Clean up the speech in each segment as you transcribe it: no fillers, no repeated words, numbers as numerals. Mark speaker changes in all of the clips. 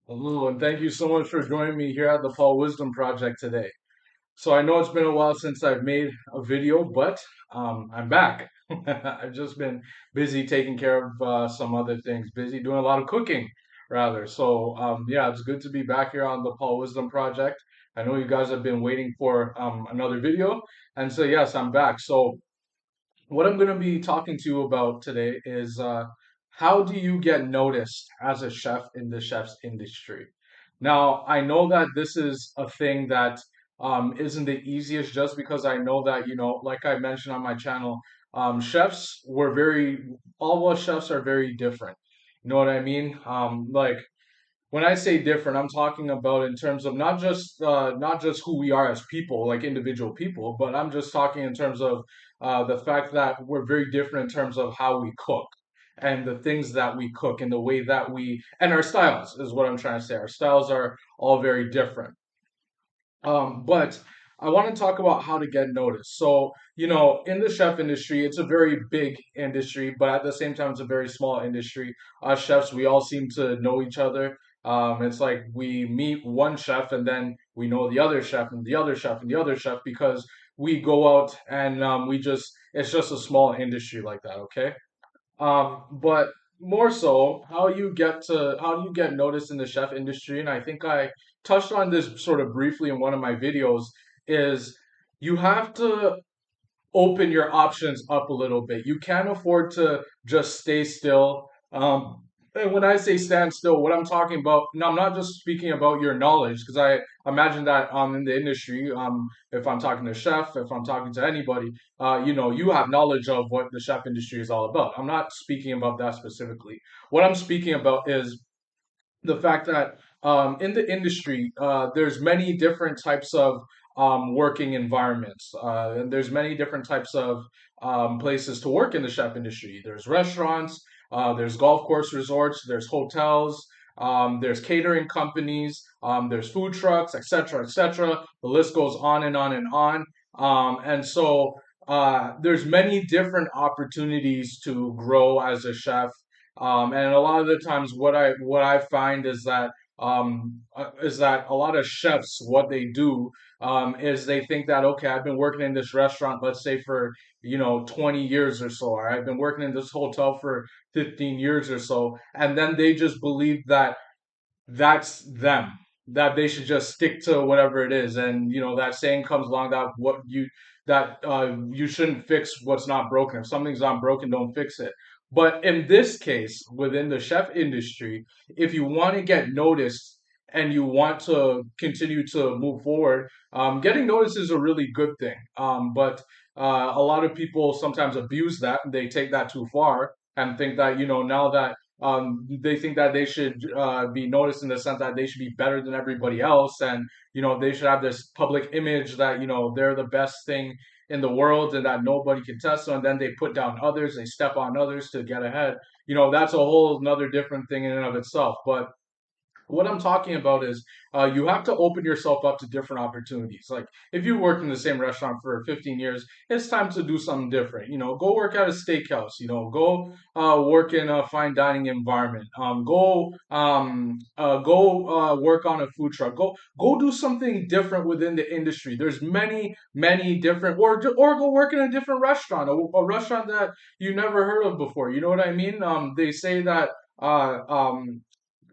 Speaker 1: Hello, and thank you so much for joining me here at the Paul Wisdom Project today. So I know it's been a while since I've made a video, but I'm back. I've just been busy taking care of some other things, busy doing a lot of cooking, rather. So yeah, it's good to be back here on the Paul Wisdom Project. I know you guys have been waiting for another video, and so yes, I'm back. So what I'm going to be talking to you about today is how do you get noticed as a chef in the chef's industry? Now, I know that this is a thing that isn't the easiest just because I know that, like I mentioned on my channel, chefs were all of us chefs are very different. You know what I mean? Like when I say different, I'm talking about in terms of not just who we are as people, like individual people, but I'm just talking in terms of the fact that we're very different in terms of how we cook and the things that we cook and the way that we and our styles is what I'm trying to say. Our styles are all very different. But I want to talk about how to get noticed. So, in the chef industry, it's a very big industry, but at the same time, it's a very small industry. Us chefs, we all seem to know each other. It's like we meet one chef and then we know the other chef and the other chef and the other chef because we go out and it's just a small industry like that, okay? But more so, how do you get noticed in the chef industry? And I think I touched on this sort of briefly in one of my videos, is you have to open your options up a little bit. You can't afford to just stay still. And when I say stand still, what I'm talking about, no, I'm not just speaking about your knowledge, because I imagine that in the industry, if I'm talking to a chef, if I'm talking to anybody, you have knowledge of what the chef industry is all about. I'm not speaking about that specifically. What I'm speaking about is the fact that in the industry, there's many different types of working environments, and there's many different types of places to work in the chef industry. There's restaurants, there's golf course resorts, there's hotels, there's catering companies, there's food trucks, etc., etc. The list goes on and on and on. And so there's many different opportunities to grow as a chef, and a lot of the times, what I find is that a lot of chefs, what they do is they think that, okay, I've been working in this restaurant, let's say for 20 years or so, or I've been working in this hotel for 15 years or so, and then they just believe that that's them, that they should just stick to whatever it is, and that saying comes along that you shouldn't fix what's not broken. If something's not broken, don't fix it. But in this case, within the chef industry, if you want to get noticed and you want to continue to move forward, getting noticed is a really good thing. But a lot of people sometimes abuse that, and they take that too far and think that now that they think that they should be noticed in the sense that they should be better than everybody else, and they should have this public image that they're the best thing in the world and that nobody can test them. And then they put down others, they step on others to get ahead. That's a whole another different thing in and of itself. But what I'm talking about is you have to open yourself up to different opportunities. Like if you worked in the same restaurant for 15 years, it's time to do something different. Go work at a steakhouse. Go work in a fine dining environment. Go work on a food truck. Go do something different within the industry. There's many different, or go work in a different restaurant, a restaurant that you never heard of before. You know what I mean? They say that.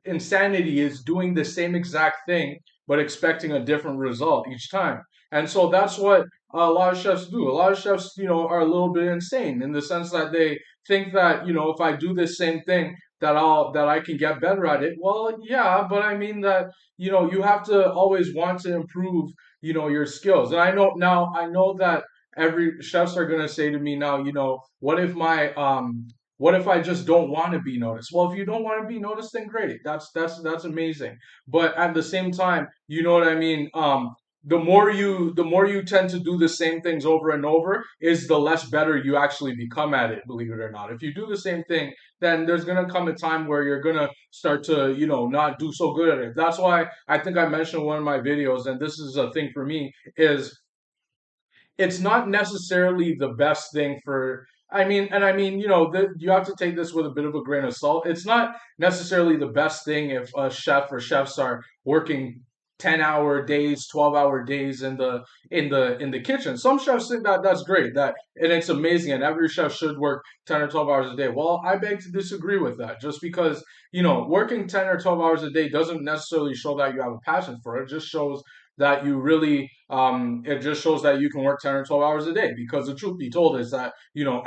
Speaker 1: Insanity is doing the same exact thing but expecting a different result each time. And so that's what a lot of chefs do. A lot of chefs, are a little bit insane in the sense that they think that, if I do this same thing, that I can get better at it. Well, yeah, but I mean that, you have to always want to improve, your skills. And I know that every chefs are gonna say to me now, what if I just don't want to be noticed? Well, if you don't want to be noticed, then great. That's amazing. But at the same time, you know what I mean? The more you tend to do the same things over and over, is the less better you actually become at it, believe it or not. If you do the same thing, then there's gonna come a time where you're gonna start to, not do so good at it. That's why I think I mentioned in one of my videos, and this is a thing for me, is it's not necessarily the best thing for I mean, you have to take this with a bit of a grain of salt. It's not necessarily the best thing if a chef or chefs are working 10-hour days, 12-hour days in the kitchen. Some chefs think that that's great, that and it's amazing, and every chef should work 10 or 12 hours a day. Well, I beg to disagree with that. Just because, working 10 or 12 hours a day doesn't necessarily show that you have a passion for it. It just shows that you really it just shows that you can work 10 or 12 hours a day, because the truth be told is that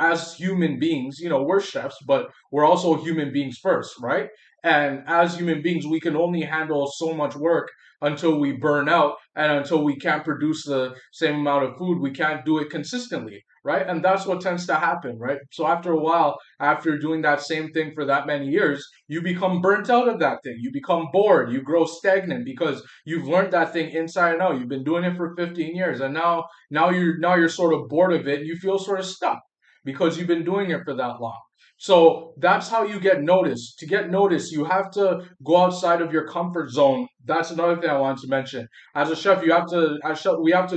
Speaker 1: as human beings, we're chefs, but we're also human beings first, right? And as human beings, we can only handle so much work until we burn out, and until we can't produce the same amount of food, we can't do it consistently, right? And that's what tends to happen, right? So after a while, after doing that same thing for that many years, you become burnt out of that thing. You become bored. You grow stagnant because you've learned that thing inside and out. You've been doing it for 15 years, and now you're sort of bored of it. And you feel sort of stuck because you've been doing it for that long. So that's how you get noticed. To get noticed, you have to go outside of your comfort zone. That's another thing I wanted to mention. As a chef, we have to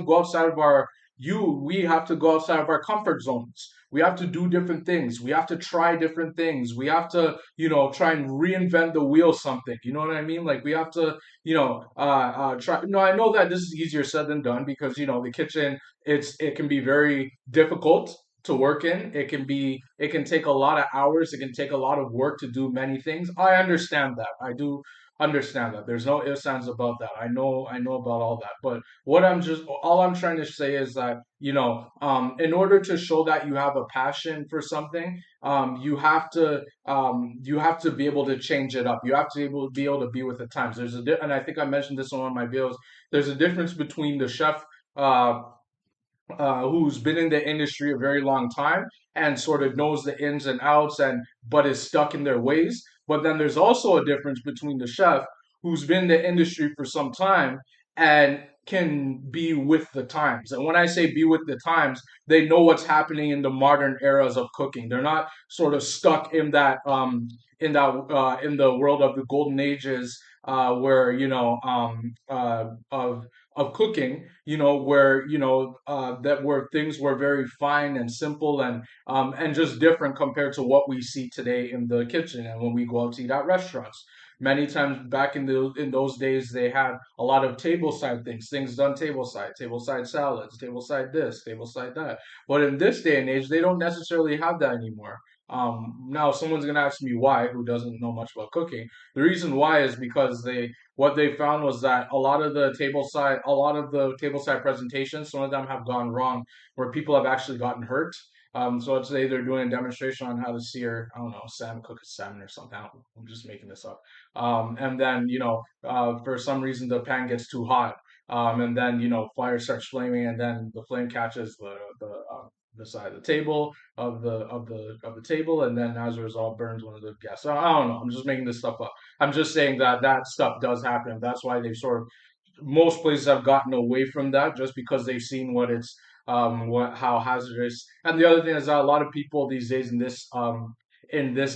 Speaker 1: go outside of we have to go outside of our comfort zones. We have to do different things. We have to try different things. We have to, try and reinvent the wheel something. You know what I mean? Like we have to, try. No, I know that this is easier said than done, because the kitchen, it can be very difficult to work in. It can take a lot of hours. It can take a lot of work to do many things. I understand that. I do understand that. There's no ifs ands about that. I know about all that. But all I'm trying to say is that, in order to show that you have a passion for something, you have to be able to change it up. You have to be able to be with the times. And I think I mentioned this on one of my videos. There's a difference between the chef uh, who's been in the industry a very long time and sort of knows the ins and outs, and but is stuck in their ways. But then there's also a difference between the chef who's been in the industry for some time and can be with the times. And when I say be with the times, they know what's happening in the modern eras of cooking. They're not sort of stuck in the world of the golden ages, where of cooking, where that where things were very fine and simple, and just different compared to what we see today in the kitchen and when we go out to eat at restaurants. Many times back in those days, they had a lot of tableside things done tableside salads, tableside this, tableside that. But in this day and age, they don't necessarily have that anymore. Now, someone's gonna ask me why, who doesn't know much about cooking. The reason why is because what they found was that a lot of the tableside presentations, some of them have gone wrong, where people have actually gotten hurt. So let's say they're doing a demonstration on how to sear, I don't know, cook a salmon or something. I'm just making this up. And then, for some reason the pan gets too hot. And then, fire starts flaming, and then the flame catches the side of the table of the table, and then as a result burns one of the guests. So I don't know. I'm just making this stuff up. I'm just saying that that stuff does happen. That's why they've sort of most places have gotten away from that, just because they've seen what how hazardous. And the other thing is that a lot of people these days in this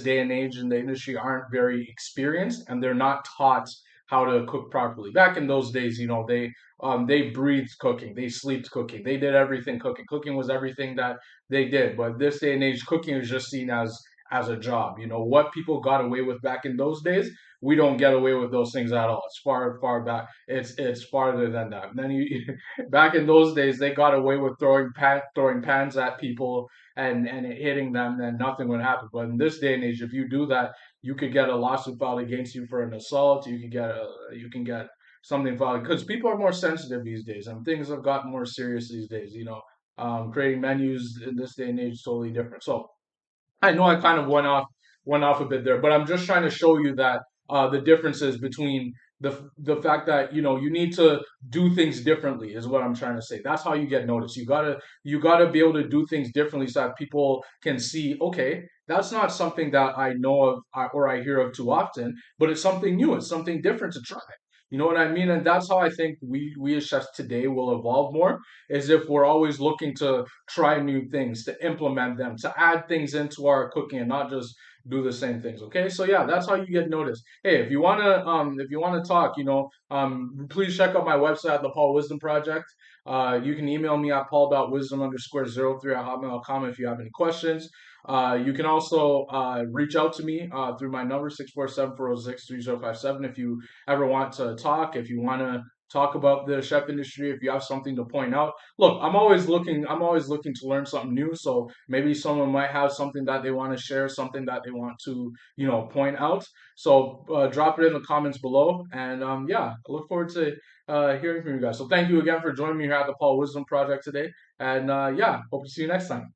Speaker 1: day and age in the industry aren't very experienced, and they're not taught how to cook properly. Back in those days, they breathed cooking, they slept cooking, they did everything cooking. Cooking was everything that they did. But this day and age, cooking is just seen as a job. What people got away with back in those days, we don't get away with those things at all. It's far back. It's farther than that. And then back in those days, they got away with throwing pans at people and it hitting them, and nothing would happen. But in this day and age, if you do that, you could get a lawsuit filed against you for an assault. You can get something filed, because people are more sensitive these days, and things have gotten more serious these days. Creating menus in this day and age is totally different. So I know I kind of went off a bit there, but I'm just trying to show you that the differences between the fact that you need to do things differently is what I'm trying to say. That's how you get noticed. You gotta be able to do things differently so that people can see, okay, that's not something that I know of, or I hear of too often, but it's something new. It's something different to try. You know what I mean? And that's how I think we as chefs today will evolve more, is if we're always looking to try new things, to implement them, to add things into our cooking, and not just do the same things. Okay, so yeah, that's how you get noticed. Hey, if you wanna talk, please check out my website, the Paul Wisdom Project. You can email me at paul.wisdom_03@hotmail.com if you have any questions. You can also reach out to me through my number 647-406-3057 if you ever want to talk, if you want to talk about the chef industry, if you have something to point out. Look, I'm always looking to learn something new, so maybe someone might have something that they want to share, something that they want to, point out. So drop it in the comments below, and yeah, I look forward to hearing from you guys. So thank you again for joining me here at the Paul Wisdom Project today, and yeah, hope to see you next time.